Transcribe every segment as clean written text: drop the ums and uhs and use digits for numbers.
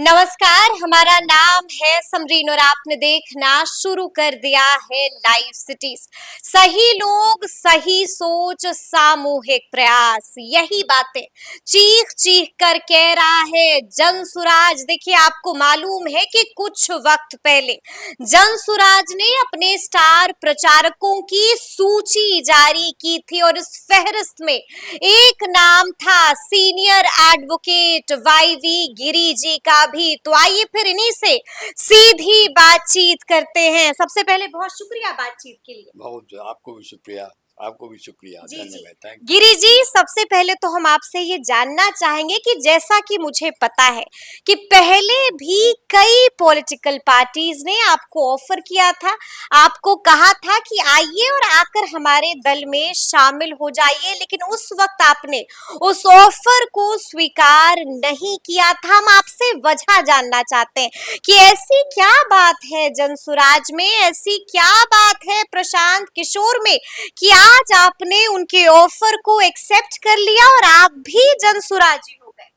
नमस्कार, हमारा नाम है समरीन और आपने देखना शुरू कर दिया है लाइव सिटीज। सही लोग, सही सोच, सामूहिक प्रयास, यही बातें चीख चीख कर कह रहा है जनसुराज। देखिए, आपको मालूम है कि कुछ वक्त पहले जनसुराज ने अपने स्टार प्रचारकों की सूची जारी की थी और इस फहरिस्त में एक नाम था senior advocate YV Giri ji का भी। तो आइए फिर इन्हीं से सीधी बातचीत करते हैं। सबसे पहले बहुत शुक्रिया बातचीत के लिए। बहुत आपको भी शुक्रिया, आपको भी शुक्रिया, जी जी धन्यवाद, थैंक यू। गिरी जी, सबसे पहले तो हम आपसे ये जानना चाहेंगे कि जैसा कि मुझे पता है कि पहले भी कई पॉलिटिकल पार्टीज ने आपको ऑफर किया था, आपको कहा था कि आइए और आकर हमारे दल में शामिल हो जाइए, लेकिन उस वक्त आपने उस ऑफर को स्वीकार नहीं किया था। हम आपसे वजह जानना चाहते हैं कि ऐसी क्या बात है जनसुराज में, ऐसी क्या बात है प्रशांत किशोर में कि आज आपने उनके ऑफर को एक्सेप्ट कर लिया और आप भी जनसुराजी हो गए।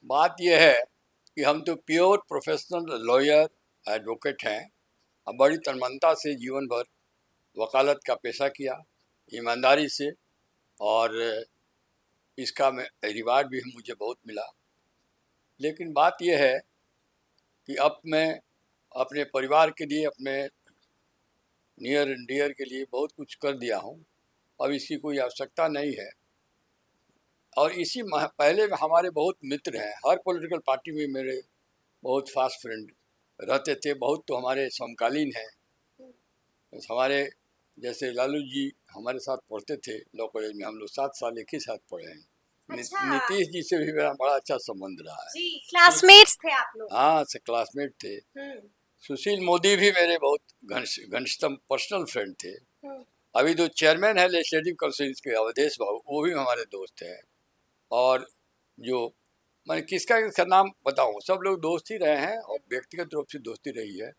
बात यह है कि हम तो प्योर प्रोफेशनल लॉयर एडवोकेट हैं। हम बड़ी तन्मयता से जीवन भर वकालत का पेशा किया, ईमानदारी से, और इसका रिवार्ड भी मुझे बहुत मिला। लेकिन बात यह है कि अब मैं अपने परिवार के लिए, अपने नियर एंड डियर के लिए बहुत कुछ कर दिया हूँ। अब इसकी कोई आवश्यकता नहीं है। और इसी पहले हमारे बहुत मित्र हैं, हर पॉलिटिकल पार्टी में मेरे बहुत फास्ट फ्रेंड रहते थे। बहुत तो हमारे समकालीन हैं। हमारे जैसे लालू जी हमारे साथ पढ़ते थे लॉ कॉलेज में, हम लोग 7 साल एक ही साथ पढ़े हैं। अच्छा। नीतीश जी से भी मेरा बड़ा अच्छा संबंध रहा है। जी, क्लासमेट्स थे आप लोग। हाँ, से क्लासमेट थे। सुशील मोदी भी मेरे बहुत घनिष्ठतम पर्सनल फ्रेंड थे। अभी जो चेयरमैन है लेजिस्लेटिव काउंसिल के, अवधेश बाबू, वो भी हमारे दोस्त हैं। और जो मैं किसका नाम बताऊं, सब लोग दोस्त ही रहे हैं और व्यक्तिगत रूप से दोस्ती रही है।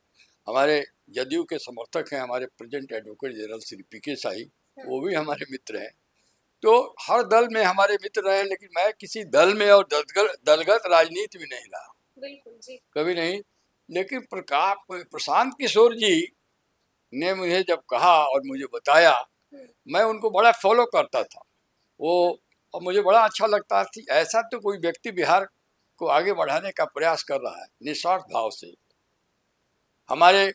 हमारे जदयू के समर्थक हैं हमारे प्रेजेंट एडवोकेट जनरल श्री पीके शाही, वो भी हमारे मित्र हैं। तो हर दल में हमारे मित्र रहे, लेकिन मैं किसी दल में और दलगत राजनीति में नहीं रहा, बिल्कुल जी, कभी कभी नहीं। लेकिन प्रशांत किशोर जी ने मुझे जब कहा और मुझे बताया, मैं उनको बड़ा फॉलो करता था। वो और मुझे बड़ा अच्छा लगता थी, ऐसा तो कोई व्यक्ति बिहार को आगे बढ़ाने का प्रयास कर रहा है निस्वार्थ भाव से। हमारे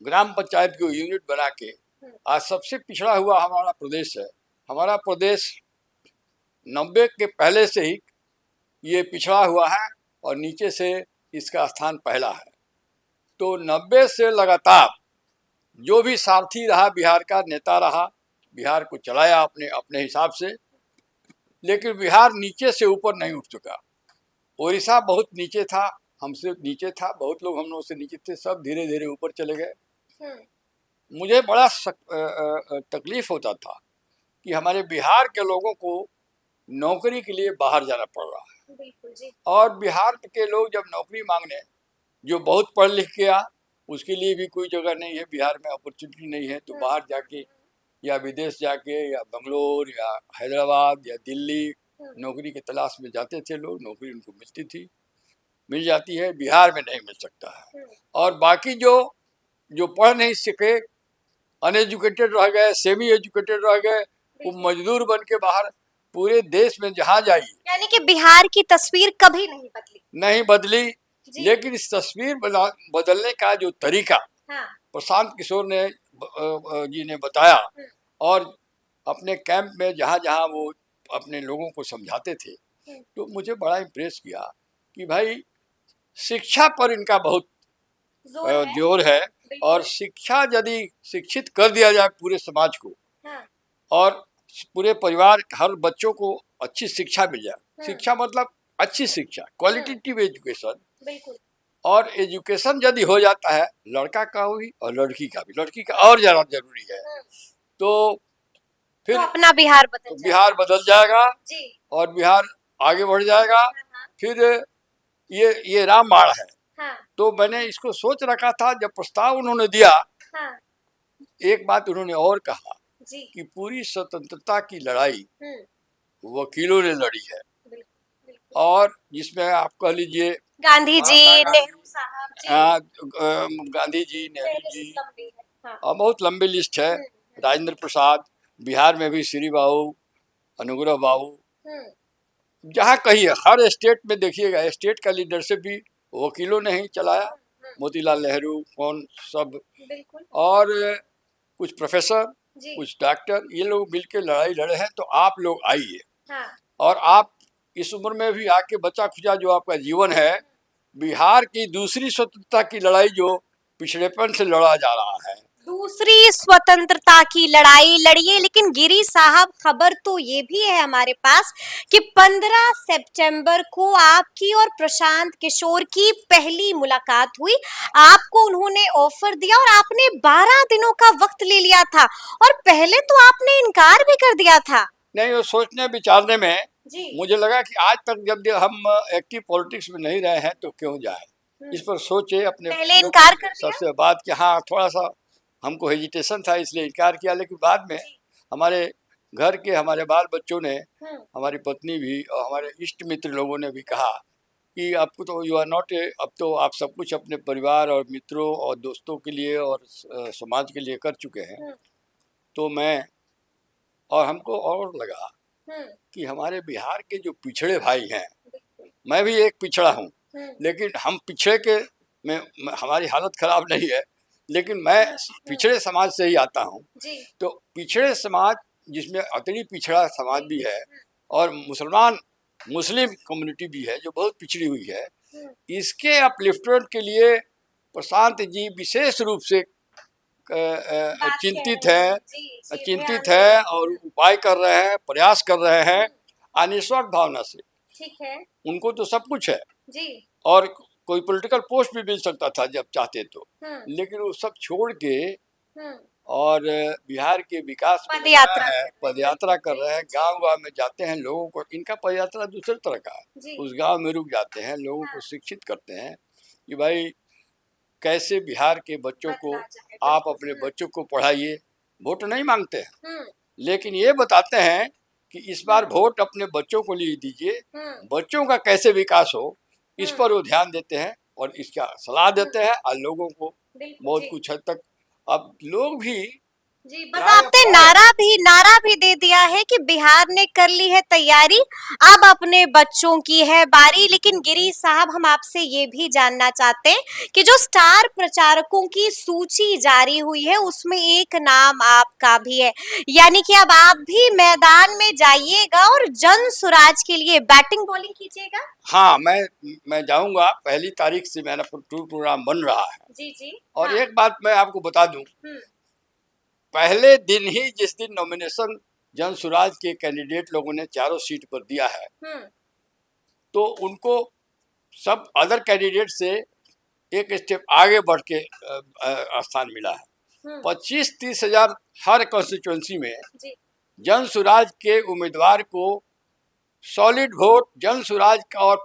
ग्राम पंचायत को यूनिट बना के आज सबसे पिछड़ा हुआ हमारा प्रदेश है। हमारा प्रदेश 90 के पहले से ही ये पिछड़ा हुआ है और नीचे से इसका स्थान पहला है। तो 90 से लगातार जो भी सारथी रहा, बिहार का नेता रहा, बिहार को चलाया अपने अपने हिसाब से, लेकिन बिहार नीचे से ऊपर नहीं उठ चुका। उड़ीसा बहुत नीचे था, हमसे नीचे था, बहुत लोग हम लोग से नीचे थे, सब धीरे धीरे ऊपर चले गए। मुझे बड़ा तकलीफ होता था कि हमारे बिहार के लोगों को नौकरी के लिए बाहर जाना पड़ रहा है। बिल्कुल जी। और बिहार के लोग जब नौकरी मांगने, जो बहुत पढ़ लिख गया उसके लिए भी कोई जगह नहीं है बिहार में, अपॉर्चुनिटी नहीं है, तो बाहर जाके या विदेश जाके या बंगलोर या हैदराबाद या दिल्ली नौकरी की तलाश में जाते थे लोग। नौकरी उनको मिलती थी, मिल जाती है, बिहार में नहीं मिल सकता है। और बाकी जो पढ़ नहीं सके, अनएजुकेटेड रह गए, सेमी एजुकेटेड रह गए, वो मजदूर बन के बाहर पूरे देश में जहाँ जाइए। यानी कि बिहार की तस्वीर कभी नहीं बदली। लेकिन इस तस्वीर बदलने का जो तरीका प्रशांत किशोर ने जी ने बताया, और अपने कैंप में जहाँ जहाँ वो अपने लोगों को समझाते थे, तो मुझे बड़ा इम्प्रेस किया कि भाई शिक्षा पर इनका बहुत जोर है। और शिक्षा यदि शिक्षित कर दिया जाए पूरे समाज को, और पूरे परिवार, हर बच्चों को अच्छी शिक्षा मिल जाए। शिक्षा मतलब अच्छी शिक्षा, क्वालिटेटिव एजुकेशन। और एजुकेशन यदि हो जाता है, लड़का का भी और लड़की का भी, लड़की का और ज़्यादा जरूरी है, तो फिर तो अपना बिहार बदल जाएगा और बिहार आगे बढ़ जाएगा। फिर ये रामबाण है। तो मैंने इसको सोच रखा था। जब प्रस्ताव उन्होंने दिया, एक बात उन्होंने और कहा कि पूरी स्वतंत्रता की लड़ाई वकीलों ने लड़ी है, और जिसमें आप कह लीजिए गांधी जी, महात्मा गांधी, नेहरू साहब जी, गांधी जी, नेहरू फहरिस्त जी, लंबी है। हाँ। और बहुत लंबी लिस्ट है। राजेंद्र प्रसाद, बिहार में भी श्री बाबू, अनुग्रह बाबू, हम्म, जहाँ कहीं है, हर स्टेट में देखिएगा, स्टेट का लीडरशिप भी वकीलों ने ही चलाया, मोतीलाल नेहरू कौन सब, बिल्कुल और कुछ प्रोफेसर, जी। कुछ डॉक्टर, ये लोग मिलकर लड़ाई लड़े हैं। तो आप लोग आइए, हाँ। और आप इस उम्र में भी आके बचा खुचा जो आपका जीवन है, बिहार की दूसरी स्वतंत्रता की लड़ाई जो पिछड़ेपन से लड़ा जा रहा है, दूसरी स्वतंत्रता की लड़ाई लड़िए। लेकिन गिरी साहब, खबर तो ये भी है हमारे पास कि 15 सितंबर को आपकी और प्रशांत किशोर की पहली मुलाकात हुई। आपको उन्होंने ऑफर दिया और आपने 12 दिनों का वक्त ले लिया था, और पहले तो आपने इनकार भी कर दिया था। नहीं, वो सोचने विचारने में जी। मुझे लगा कि आज तक जब हम एक्टिव पॉलिटिक्स में नहीं रहे हैं तो क्यों जाए, इस पर सोचे, अपने पहले इनकार कर दिया। सबसे बात कि हाँ, थोड़ा सा हमको हेजिटेशन था, इसलिए इनकार किया। लेकिन बाद में हमारे घर के, हमारे बाल बच्चों ने, हमारी पत्नी भी और हमारे इष्ट मित्र लोगों ने भी कहा कि आपको तो यू आर नॉट, अब तो आप सब कुछ अपने परिवार और मित्रों और दोस्तों के लिए और समाज के लिए कर चुके हैं। तो मैं, और हमको और लगा कि हमारे बिहार के जो पिछड़े भाई हैं, मैं भी एक पिछड़ा हूँ, लेकिन हम पिछड़े के में हमारी हालत खराब नहीं है, लेकिन मैं पिछड़े समाज से ही आता हूँ। तो पिछड़े समाज, जिसमें अतरी पिछड़ा समाज भी है और मुस्लिम कम्युनिटी भी है जो बहुत पिछड़ी हुई है, इसके अपलिफ्टमेंट के लिए प्रशांत जी विशेष रूप से चिंतित है और उपाय कर रहे हैं, प्रयास कर रहे हैं, अनिस्वार्थ भावना से। ठीक है। उनको तो सब कुछ है जी। और कोई पॉलिटिकल पोस्ट भी मिल सकता था जब चाहते तो, लेकिन वो सब छोड़ के और बिहार के विकास में पदयात्रा कर रहे हैं, गांव गांव में जाते हैं, लोगों को, इनका पदयात्रा दूसरे तरह का है, उस गांव में रुक जाते हैं, लोगों को शिक्षित करते हैं कि भाई कैसे बिहार के बच्चों को, आप अपने बच्चों को पढ़ाइए। वोट नहीं मांगते हैं, लेकिन ये बताते हैं कि इस बार वोट अपने बच्चों को लिए दीजिए, बच्चों का कैसे विकास हो इस पर वो ध्यान देते हैं और इसका सलाह देते हैं, और लोगों को बहुत कुछ हद तक अब लोग भी जी। बस आपने नारा भी दे दिया है कि बिहार ने कर ली है तैयारी, अब अपने बच्चों की है बारी। लेकिन गिरी साहब, हम आपसे ये भी जानना चाहते हैं कि जो स्टार प्रचारकों की सूची जारी हुई है उसमें एक नाम आपका भी है, यानी कि अब आप भी मैदान में जाइएगा और जन स्वराज के लिए बैटिंग बॉलिंग कीजिएगा। हाँ, मैं जाऊंगा, 1 तारीख से मेरा टूर प्रोग्राम बन रहा है। जी जी। और हाँ। एक बात मैं आपको बता दूं, पहले दिन ही, जिस दिन नॉमिनेशन जन स्वराज के कैंडिडेट लोगों ने चारों सीट पर दिया है, तो उनको सब अदर कैंडिडेट से एक स्टेप आगे बढ़ के स्थान मिला है। 25-30 हजार हर कॉन्स्टिट्यूंसी में जन स्वराज के उम्मीदवार को सॉलिड वोट, जन स्वराज का और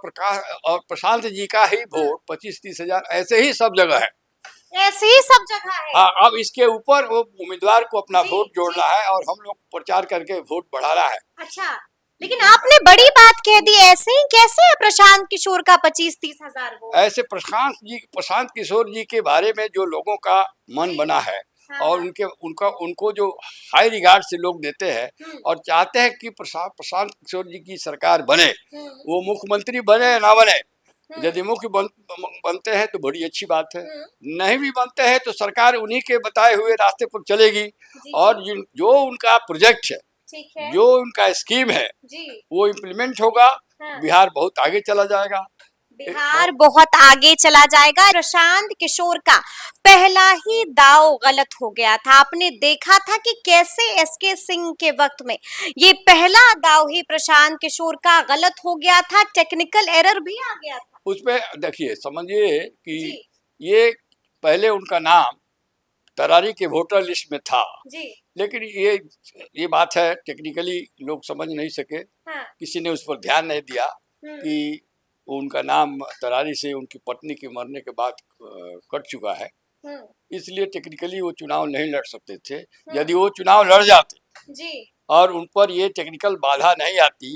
प्रशांत जी का ही वोट 25-30 हजार ऐसे ही सब जगह है, ऐसे ही सब जगह है। हाँ, अब इसके ऊपर वो उम्मीदवार को अपना वोट जोड़ना है और हम लोग प्रचार करके वोट बढ़ाना है। अच्छा, लेकिन आपने बड़ी बात कह दी, ऐसे ही कैसे है प्रशांत किशोर का 25-30 हजार वोट? ऐसे प्रशांत किशोर जी के बारे में जो लोगों का मन बना है, और उनको जो हाई रिगार्ड से लोग देते हैं और चाहते हैं कि प्रशांत किशोर जी की सरकार बने, वो मुख्यमंत्री बने या ना बने। यदि मुख्य बनते हैं तो बड़ी अच्छी बात है, नहीं भी बनते हैं तो सरकार उन्हीं के बताए हुए रास्ते पर चलेगी, और जो उनका प्रोजेक्ट है, जो उनका स्कीम है, वो इम्प्लीमेंट होगा। बिहार बहुत आगे चला जाएगा, बिहार बहुत आगे चला जाएगा। प्रशांत किशोर का पहला ही दाव गलत हो गया था। आपने देखा था कि कैसे एसके सिंह के वक्त में ये पहला दाव ही प्रशांत किशोर का गलत हो गया था, टेक्निकल एरर भी आ गया था उसमें। देखिए, समझिए कि ये पहले उनका नाम तरारी के वोटर लिस्ट में था जी। लेकिन ये बात है, टेक्निकली लोग समझ नहीं सके, हाँ। किसी ने उस पर ध्यान नहीं दिया कि उनका नाम तरारी से उनकी पत्नी के मरने के बाद कट चुका है, इसलिए टेक्निकली वो चुनाव नहीं लड़ सकते थे। यदि वो चुनाव लड़ जाते जी, और उन पर ये टेक्निकल बाधा नहीं आती,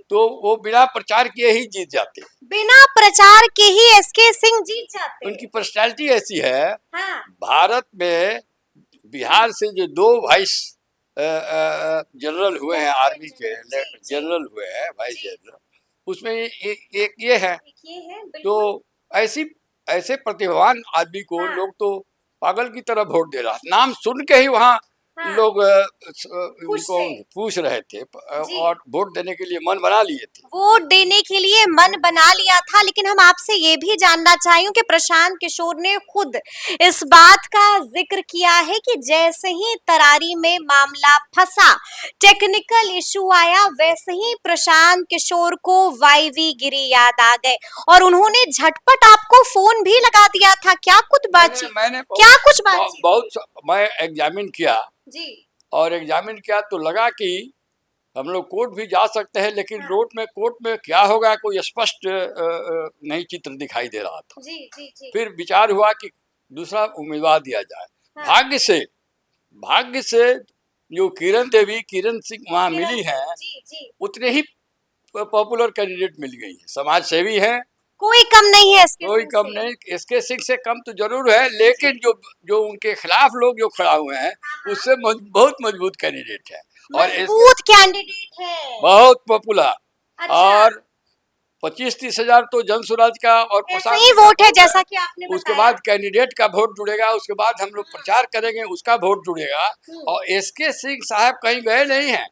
तो वो बिना प्रचार किए ही जीत जाते। बिना प्रचार के ही एसके सिंह जीत जाते। उनकी पर्सनैलिटी ऐसी है। हाँ। भारत में बिहार से जो 2 वाइस जनरल हुए हैं, आर्मी के जनरल हुए हैं, वाइस जनरल, उसमें एक ये है। तो ऐसे प्रतिभावान आदमी को लोग तो पागल की तरह वोट दे रहा, नाम सुन के ही वहाँ लोग उनको पूछ रहे थे और वोट देने के लिए मन बना लिए थे। वोट देने के लिए मन बना लिया था। लेकिन हम आपसे ये भी जानना चाहेंगे कि प्रशांत किशोर ने खुद इस बात का जिक्र किया है कि जैसे ही तरारी में मामला फंसा, टेक्निकल इशू आया, वैसे ही प्रशांत किशोर को वाईवी गिरी याद आ गए और उन्होंने झटपट आपको फोन भी लगा दिया था। क्या कुछ बातचीत? मैंने क्या कुछ बातचीत? बहुत मैं एग्जामिन किया जी। और एग्जामिन किया तो लगा कि हम लोग कोर्ट भी जा सकते हैं, लेकिन कोर्ट में क्या होगा कोई स्पष्ट नहीं चित्र दिखाई दे रहा था। जी। फिर विचार हुआ कि दूसरा उम्मीदवार दिया जाए। भाग्य से जो किरण सिंह वहाँ मिली है, उतने ही पॉपुलर कैंडिडेट मिल गई है, समाज सेवी है, कोई कम नहीं है इसके, कोई कम नहीं। एसके सिंह से कम तो जरूर है, लेकिन जो उनके खिलाफ लोग जो खड़ा हुए हैं उससे बहुत मजबूत कैंडिडेट है और मजबूत कैंडिडेट है, बहुत पॉपुलर। और 25-30 हजार तो जन स्वराज का और सही वोट है, जैसा कि आपने बताया। उसके बाद कैंडिडेट का वोट जुड़ेगा, उसके बाद हम लोग प्रचार करेंगे, उसका वोट जुड़ेगा। और एसके सिंह साहब कहीं गए नहीं हैं,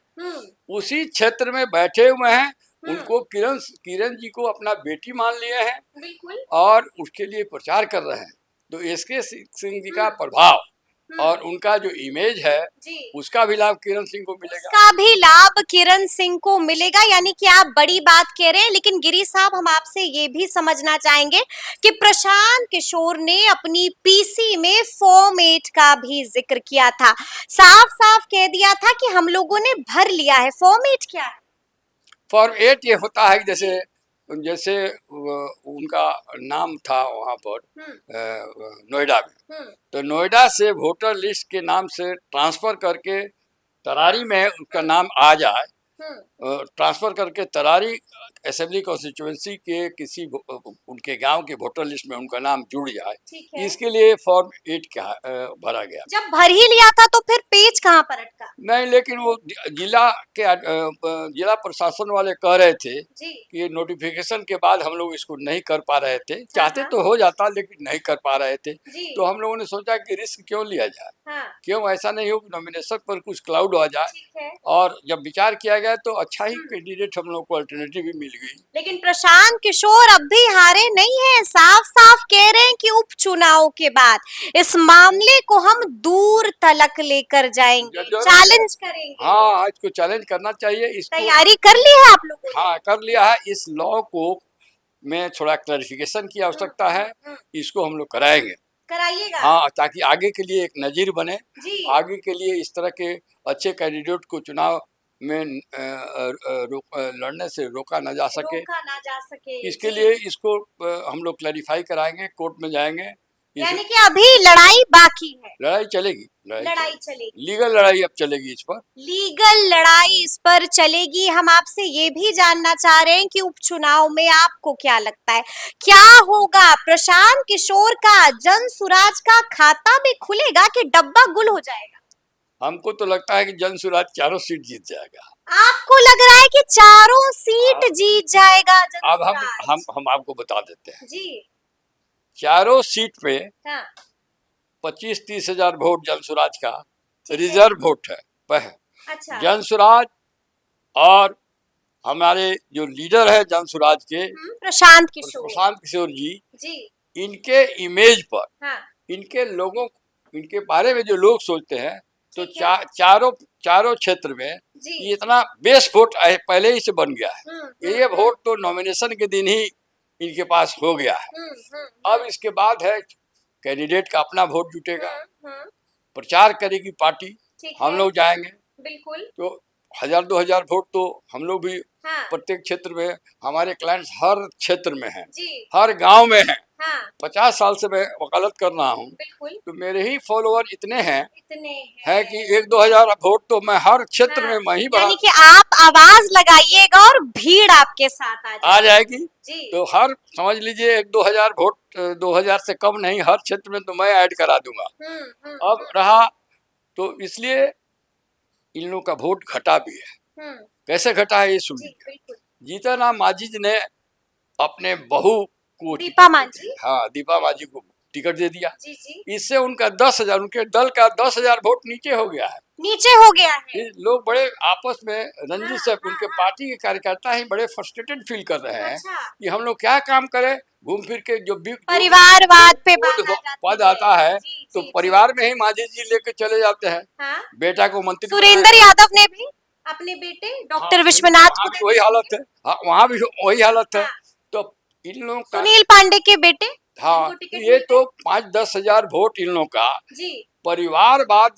उसी क्षेत्र में बैठे हुए हैं। उनको किरण जी को अपना बेटी मान लिए हैं और उसके लिए प्रचार कर रहे हैं। तो एसके सिंह जी का प्रभाव और उनका जो इमेज है उसका भी लाभ किरण सिंह को मिलेगा। उसका भी लाभ किरण सिंह को मिलेगा, यानी कि आप बड़ी बात कह रहे हैं। लेकिन गिरी साहब, हम आपसे ये भी समझना चाहेंगे कि प्रशांत किशोर ने अपनी पीसी में फॉर्म 8 का भी जिक्र किया था, साफ साफ कह दिया था कि हम लोगों ने भर लिया है। फॉर्म 8 क्या है? फॉर्म 8 ये होता है जैसे उनका नाम था वहाँ पर नोएडा में, तो नोएडा से वोटर लिस्ट के नाम से ट्रांसफर करके तरारी में उसका नाम आ जाए, ट्रांसफर करके तरारी असेंबली कॉन्स्टिट्यूएंसी के किसी उनके गांव के वोटर लिस्ट में उनका नाम जुड़ जाए, इसके लिए फॉर्म 8 का भरा गया। जब भर ही लिया था तो फिर पेज कहाँ पर अटका? नहीं, लेकिन वो जिला प्रशासन वाले कह रहे थे कि ये नोटिफिकेशन के बाद हम लोग इसको नहीं कर पा रहे थे, चाहते तो हो जाता लेकिन नहीं कर पा रहे थे। तो हम लोगों ने सोचा कि रिस्क क्यों लिया जाए, क्यों ऐसा नहीं हो कि नॉमिनेशन पर कुछ क्लाउड आ जाए। और जब विचार किया गया तो अच्छा ही कैंडिडेट हम लोग को अल्टरनेटिव भी मिल गई। लेकिन प्रशांत किशोर अब भी हारे नहीं है, साफ साफ कह रहे हैं कि उपचुनाव के बाद इस मामले को हम दूर तलक लेकर जाएंगे, चैलेंज करेंगे। हाँ, आज को चैलेंज करना चाहिए। इसको तैयारी कर ली है आप लोगों ने? हाँ, कर लिया है। इस लॉ को में थोड़ा क्लैरिफिकेशन की आवश्यकता है, इसको हम लोग कराएंगे। कराइएगा। हाँ, ताकि आगे के लिए एक नजीर बने, आगे के लिए इस तरह के अच्छे कैंडिडेट को चुनाव में लड़ने से रोका न जा सके। इसके लिए इसको हम लोग क्लैरिफाई कराएंगे, कोर्ट में जाएंगे। यानी कि अभी लड़ाई बाकी है। लड़ाई चलेगी, लड़ाई चलेगी, लीगल लड़ाई अब चलेगी, इस पर लीगल लड़ाई इस पर चलेगी। हम आपसे ये भी जानना चाह रहे हैं कि उपचुनाव में आपको क्या लगता है, क्या होगा? प्रशांत किशोर का जन सुराज का खाता भी खुलेगा कि डब्बा गुल हो जाएगा? हमको तो लगता है कि जन सुराज चारों सीट जीत जाएगा। आपको लग रहा है कि चारों सीट जीत जाएगा जन अब सुराज? हम आपको बता देते हैं जी। चारों सीट पे 25-30 हजार वोट जन सुराज का रिजर्व वोट है। अच्छा। जन सुराज और हमारे जो लीडर है जन सुराज के प्रशांत किशोर जी, इनके इमेज पर, इनके लोगों, इनके बारे में जो लोग सोचते हैं, तो चारों क्षेत्र में ये इतना बेस वोट पहले ही से बन गया है। ये वोट तो नॉमिनेशन के दिन ही इनके पास हो गया है। अब इसके बाद है कैंडिडेट का अपना वोट जुटेगा, प्रचार करेगी पार्टी, हम लोग जाएंगे। बिल्कुल। तो 1000-2000 वोट तो हम लोग भी प्रत्येक क्षेत्र में, हमारे क्लाइंट्स हर क्षेत्र में हैं, हर गांव में हैं। हाँ 50 साल से मैं वकालत कर रहा हूँ, बिल्कुल तो मेरे ही फॉलोअर इतने हैं इतने है कि 1-2 हजार वोट तो मैं हर क्षेत्र हाँ, में मैं ही बढ़ा यानी कि आप आवाज लगाइएगा और भीड़ आपके साथ आ जाएगी। जी तो हर समझ लीजिए 1-2 हजार वोट, 2 हजार से कम नहीं, हर क्षेत्र में तो मैं ऐड करा दूंगा। अब रहा तो इसलिए इन लोगों का वोट घटा भी है। कैसे घटा है ये जी सुनिए। बिल्कुल जीतन राम मांझी जी ने अपने बहू को दीपा मांझी हाँ दीपा मांझी को टिकट दे दिया। जी जी इससे उनका 10 हजार, उनके दल का 10 हजार वोट नीचे हो गया है। नीचे हो गया है ये लोग बड़े आपस में रंजिश से, हाँ, उनके हाँ। पार्टी के कार्यकर्ता ही बड़े फ्रस्ट्रेटेड फील कर रहे हैं अच्छा कि हम लोग क्या काम करें। घूम फिर के जो परिवारवाद पे पद बात आ जाती पद है। आता है जी, तो जी, परिवार में ही मांझी जी लेके चले जाते हैं। हाँ बेटा को मंत्री सुरेंद्र यादव ने भी अपने बेटे डॉक्टर विश्वनाथ वहाँ को भी दे वही दिया। हालत है। हाँ वहाँ भी वही हालत है। हाँ, तो इन लोगों का सुनील पांडे के बेटे हाँ जिनको टिकट ये मिलता तो 5-10 हजार वोट इन लोगों का है। जी परिवारवाद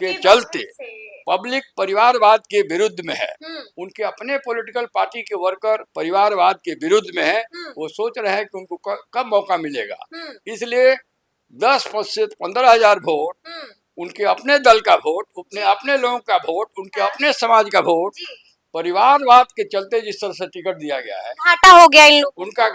के चलते, वजह से। पब्लिक परिवारवाद के विरुद्ध में है। उनके अपने पॉलिटिकल पार्टी के वर्कर परिवारवाद के विरुद्ध में है। वो सोच रहे हैं कि उनको कब मौका मिलेगा, इसलिए 10% 15 हजार वोट उनके अपने दल का वोट, अपने अपने लोगों का वोट, उनके अपने समाज का वोट परिवारवाद के चलते जिस तरह से टिकट दिया गया है, घाटा हो गया इन लोगों उनका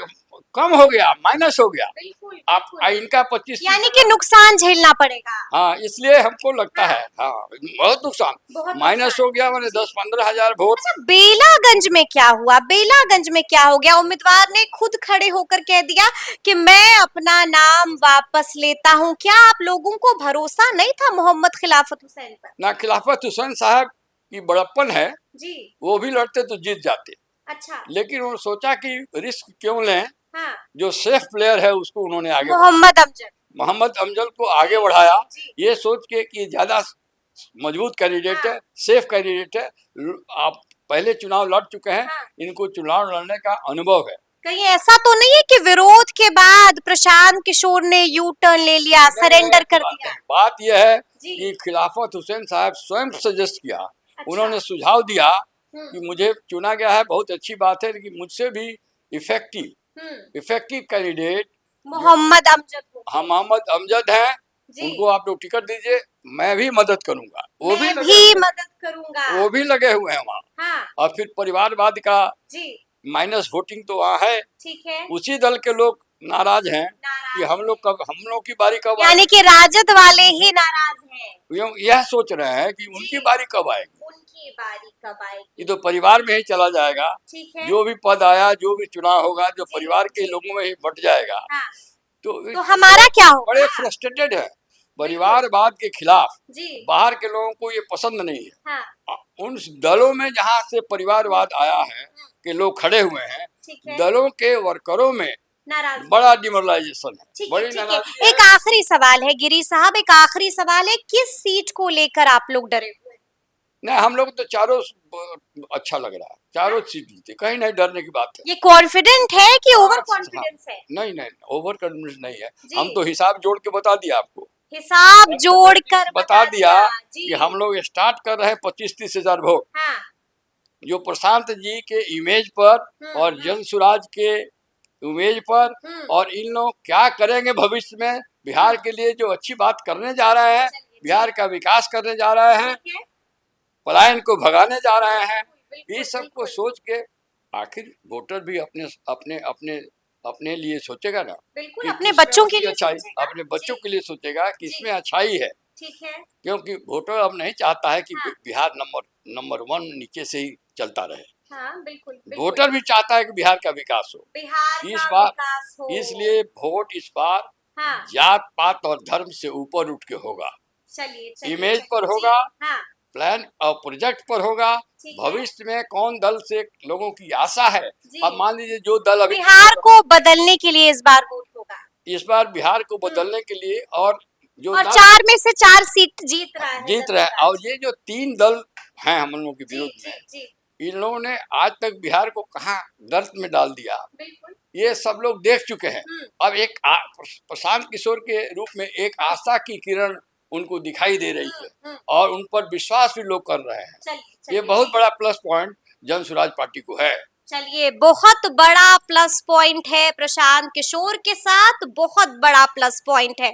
कम हो गया, माइनस हो गया। बिल्कुल आप इनका 25 यानी कि नुकसान झेलना पड़ेगा। हाँ इसलिए हमको लगता है हाँ बहुत नुकसान माइनस हो गया, मैंने 10-15 हजार वोट। अच्छा बेलागंज में क्या हुआ? बेलागंज में क्या हो गया? उम्मीदवार ने खुद खड़े होकर कह दिया कि मैं अपना नाम वापस लेता हूं। क्या आप लोगों को भरोसा नहीं था मोहम्मद खिलाफत हुसैन पर? ना खिलाफत हुसैन साहब की बड़प्पन है, जी वो भी लड़ते तो जीत जाते, अच्छा लेकिन उन्होंने सोचा कि रिस्क क्यों लें। हाँ जो सेफ प्लेयर है उसको उन्होंने आगे मोहम्मद अमजद को आगे बढ़ाया, जी। ये सोच के कि ज्यादा मजबूत कैंडिडेट है, सेफ कैंडिडेट है। आप पहले चुनाव लड़ चुके हैं, इनको चुनाव लड़ने का अनुभव है। कहीं ऐसा तो नहीं है कि विरोध के बाद प्रशांत किशोर ने यू टर्न ले लिया, सरेंडर कर दिया? बात यह है जी। कि खिलाफत हुसैन साहब स्वयं सजेस्ट किया, अच्छा। उन्होंने सुझाव दिया कि मुझे चुना गया है, बहुत अच्छी बात है, लेकिन मुझसे भी इफेक्टिव कैंडिडेट मोहम्मद अमजद हो। हाँ मोहम्मद अमजद हैं, उनको आप लोग टिकट दीजिए, मैं भी मदद करूंगा। वो मैं भी मदद करूंगा। वो भी लगे हुए हैं वहाँ। हाँ। और फिर परिवारवाद का जी माइनस वोटिंग तो वहाँ है, ठीक है। उसी दल के लोग नाराज हैं कि हम लोग की बारी कब यानी कि राजद वाले ही नाराज हैं, यह सोच रहे हैं कि उनकी बारी कब आएगी, उनकी बारी कब आएगी। ये तो परिवार में ही चला जाएगा। ठीक है। जो भी पद आया, जो भी चुनाव होगा, जो परिवार के लोगों में ही बट जाएगा। हाँ। तो हमारा क्या होगा? बड़े फ्रस्ट्रेटेड है परिवारवाद के खिलाफ। जी। बाहर के लोगों को ये पसंद नहीं है। हाँ। उन दलों में जहाँ से परिवारवाद आया है कि लोग खड़े हुए हैं, दलों के वर्करों में बड़ा डिमोरलाइजेशन है, बड़ी नाराजगी है। एक आखिरी सवाल है गिरी साहब, एक आखिरी सवाल है, किस सीट को लेकर आप लोग डरे हुए? नहीं हम लोग तो चारों अच्छा लग रहा है, चारों सीट जीते, कहीं नहीं डरने की बात है। ये कॉन्फिडेंट है कि ओवर कॉन्फिडेंस है? नहीं ओवर कॉन्फिडेंस नहीं है, हम तो हिसाब जोड़ के बता दिया आपको, हिसाब जोड़कर बता दिया कि हम लोग स्टार्ट कर रहे हैं 25-30 हजार वोट। हाँ। जो प्रशांत जी के इमेज पर और जन सुराज के इमेज पर, और इन लोग क्या करेंगे भविष्य में बिहार के लिए, जो अच्छी बात करने जा रहे हैं, बिहार का विकास करने जा रहे हैं, पलायन को भगाने जा रहे हैं, इस सब को सोच के आखिर वोटर भी अपने अपने अपने अपने लिए सोचेगा ना, बिल्कुल अपने बच्चों के लिए अच्छाई, अपने बच्चों के लिए सोचेगा कि इसमें अच्छाई है। ठीक है। क्योंकि वोटर अब नहीं चाहता है कि बिहार नंबर 1 नीचे से ही चलता रहे। हाँ, बिल्कुल। वोटर भी चाहता है कि बिहार का विकास हो, इस बार, इसलिए वोट इस बार जात पात और धर्म से ऊपर उठ के होगा। चलिए इमेज पर होगा, प्लान और प्रोजेक्ट पर होगा, भविष्य में कौन दल से लोगों की आशा है। अब मान लीजिए जो दल अभी बिहार को बदलने के लिए इस बार वोट होगा, इस बार बिहार को बदलने के लिए, और जो 4 में से 4 सीट जीत रहा है, और ये जो 3 दल हैं हम लोगों के विरोध में, इन लोगों ने आज तक बिहार को कहाँ गर्त में डाल दिया, ये सब लोग देख चुके हैं। अब एक प्रशांत किशोर के रूप में एक आशा की किरण उनको दिखाई दे रही है, और उन पर विश्वास भी लोग कर रहे हैं। ये बहुत बड़ा plus point Jan Suraaj party को है। चलिए, बहुत बड़ा प्लस पॉइंट है प्रशांत किशोर के साथ, बहुत बड़ा प्लस पॉइंट है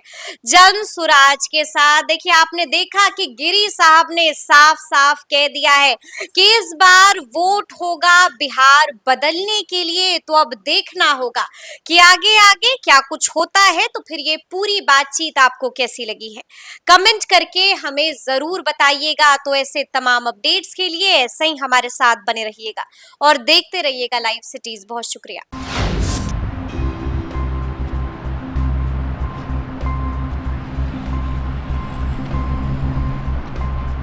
जन सुराज के साथ। देखिए, आपने देखा कि गिरी साहब ने साफ साफ कह दिया है कि इस बार वोट होगा बिहार बदलने के लिए। तो अब देखना होगा कि आगे आगे क्या कुछ होता है। तो फिर ये पूरी बातचीत आपको कैसी लगी है, कमेंट करके हमें जरूर बताइएगा। तो ऐसे तमाम अपडेट्स के लिए ऐसे ही हमारे साथ बने रहिएगा और देखते रहिएगा लाइव सिटीज। बहुत शुक्रिया।